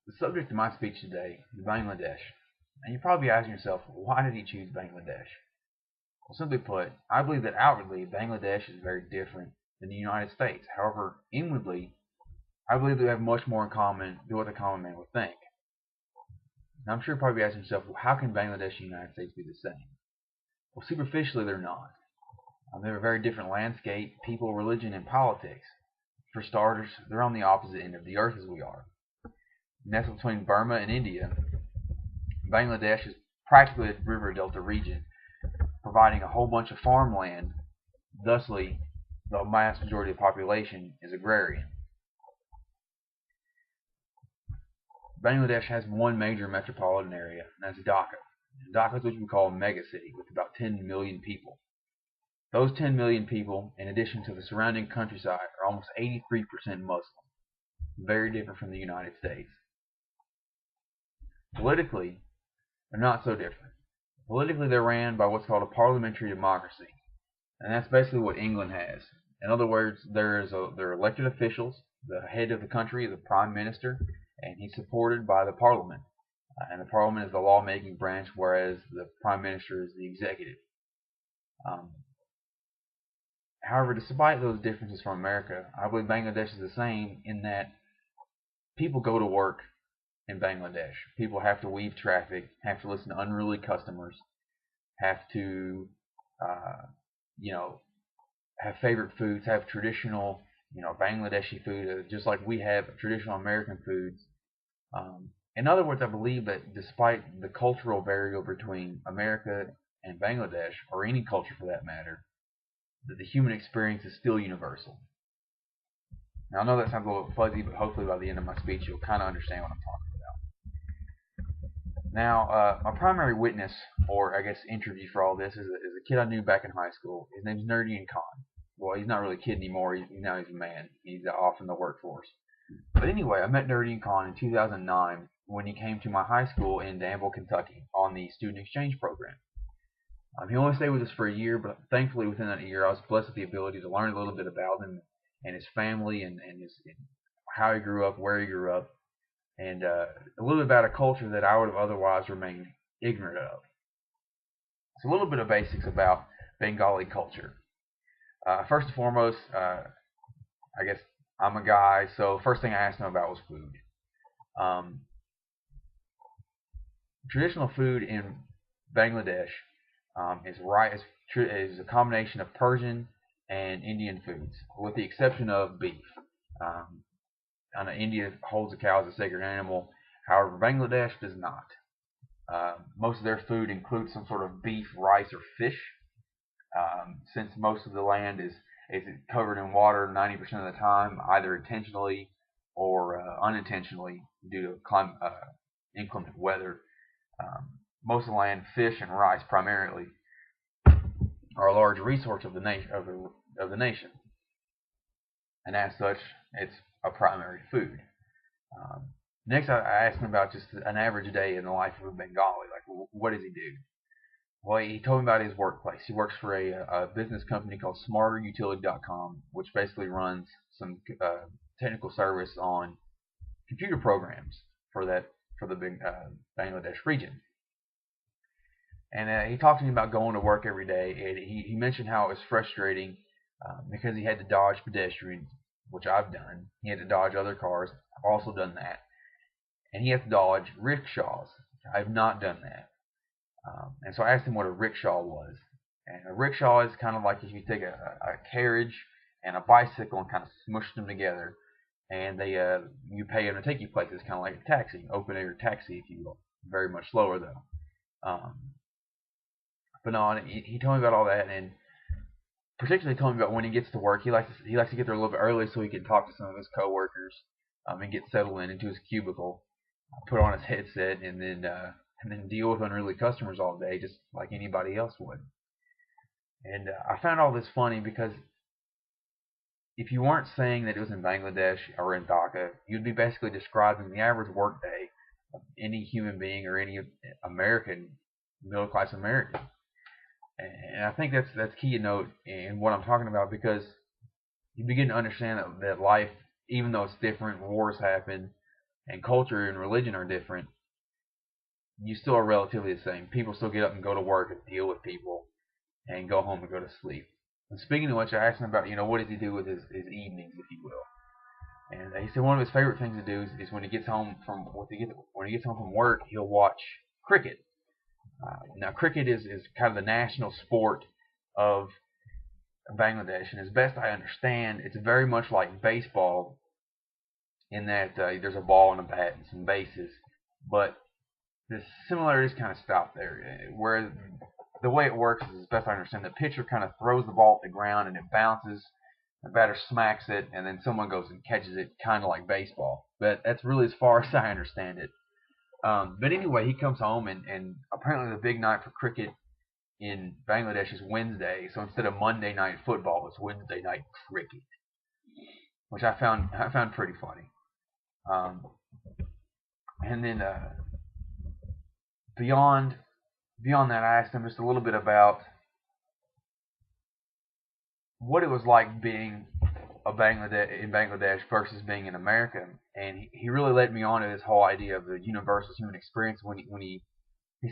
The subject of my speech today is Bangladesh. And you're probably asking yourself, why did he choose Bangladesh? Well, simply put, I believe that outwardly Bangladesh is very different than the United States. However, inwardly, I believe they have much more in common than what the common man would think. Now, I'm sure you're probably asking yourself, well, how can Bangladesh and the United States be the same? Well, superficially, they're not. They have a very different landscape, people, religion, and politics. For starters, they're on the opposite end of the earth as we are. Nestled between Burma and India, Bangladesh is practically a river delta region, providing a whole bunch of farmland. Thusly, the vast majority of the population is agrarian. Bangladesh has one major metropolitan area, and that's Dhaka. Dhaka is what we call a megacity with about 10 million people. Those 10 million people, in addition to the surrounding countryside, are almost 83% Muslim, very different from the United States. Politically, they're not so different. Politically, they're ran by what's called a parliamentary democracy, and that's basically what England has. In other words, there are elected officials. The head of the country is the prime minister, and he's supported by the parliament. And the parliament is the lawmaking branch, whereas the prime minister is the executive. Um, However, despite those differences from America, I believe Bangladesh is the same in that people go to work in Bangladesh. People have to weave traffic, have to listen to unruly customers, have to, uh, you know, have favorite foods, have traditional, Bangladeshi food, just like we have traditional American foods. In other words, I believe that despite the cultural variable between America and Bangladesh, or any culture for that matter, that the human experience is still universal. Now, I know that sounds a little fuzzy, but hopefully by the end of my speech, you'll kind of understand what I'm talking about. Now, my primary witness, or I guess interview for all this, is a kid I knew back in high school. His name's Nerdian Khan. Well, he's not really a kid anymore. Now he's a man. He's off in the workforce. But anyway, I met Nerdian Khan in 2009 when he came to my high school in Danville, Kentucky, on the student exchange program. He only stayed with us for a year, but thankfully within that year, I was blessed with the ability to learn a little bit about him and his family and how he grew up, where he grew up, and a little bit about a culture that I would have otherwise remained ignorant of. So a little bit of basics about Bengali culture. First and foremost, I guess I'm a guy, so first thing I asked him about was food. Um, Traditional food in Bangladesh is a combination of Persian and Indian foods, with the exception of beef. Um, India holds a cow as a sacred animal. However, Bangladesh does not. Most of their food includes some sort of beef, rice, or fish. Since most of the land is covered in water 90% of the time, either intentionally or unintentionally due to inclement weather. Most of the land, fish and rice primarily, are a large resource of the nation, and as such, it's a primary food. Um, Next, I asked him about just an average day in the life of a Bengali. Like, what does he do? Well, he told me about his workplace. He works for a business company called SmarterUtility.com, which basically runs some technical service on computer programs for the Bangladesh region. And he talked to me about going to work every day, and he mentioned how it was frustrating because he had to dodge pedestrians, which I've done. He had to dodge other cars. I've also done that. And he has to dodge rickshaws. I've not done that. And so I asked him what a rickshaw was. And a rickshaw is kind of like if you take a carriage and a bicycle and kind of smush them together, and you pay them to take you places, kind of like a taxi, open air taxi, if you will. Very much slower though. Um, but no, he told me about all that, and particularly told me about when he gets to work. He likes to get there a little bit early so he can talk to some of his coworkers, and get settled into his cubicle, put on his headset, and then deal with unruly customers all day, just like anybody else would. And I found all this funny because if you weren't saying that it was in Bangladesh or in Dhaka, you'd be basically describing the average workday of any human being or any American, middle class American. And I think that's key to note in what I'm talking about, because you begin to understand that life, even though it's different, wars happen, and culture and religion are different, you still are relatively the same. People still get up and go to work and deal with people and go home and go to sleep. And speaking of which, I asked him about, what does he do with his evenings, if you will. And he said one of his favorite things to do is when he gets home from work, he'll watch cricket. Now, cricket is kind of the national sport of Bangladesh, and as best I understand, it's very much like baseball in that there's a ball and a bat and some bases, but the similarities kind of stop there. Where the way it works is, as best I understand, the pitcher kind of throws the ball at the ground and it bounces. The batter smacks it, and then someone goes and catches it, kind of like baseball. But that's really as far as I understand it. But anyway, he comes home, and apparently the big night for cricket in Bangladesh is Wednesday. So instead of Monday night football, it's Wednesday night cricket, which I found pretty funny. Um, and then beyond that, I asked him just a little bit about what it was like being in Bangladesh versus being in America, and he really led me on to this whole idea of the universal human experience when he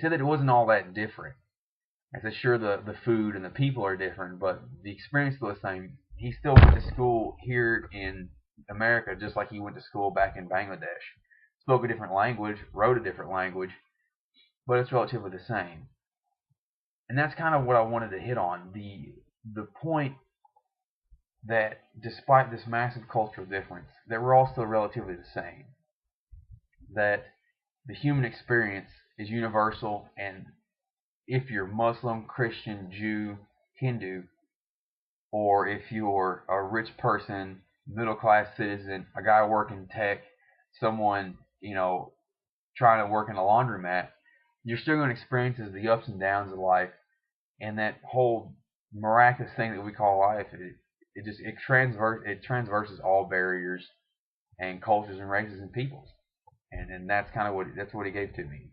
said that it wasn't all that different. I said, sure, the food and the people are different, but the experience is the same. He still went to school here in America just like he went to school back in Bangladesh. Spoke a different language, wrote a different language, but it's relatively the same. And that's kind of what I wanted to hit on. The point that despite this massive cultural difference, that we're all still relatively the same. That the human experience is universal, and if you're Muslim, Christian, Jew, Hindu, or if you're a rich person, middle class citizen, a guy working tech, someone, trying to work in a laundromat, you're still going to experience the ups and downs of life, and that whole miraculous thing that we call life, it transverses all barriers and cultures and races and peoples, and that's kind of what he gave to me.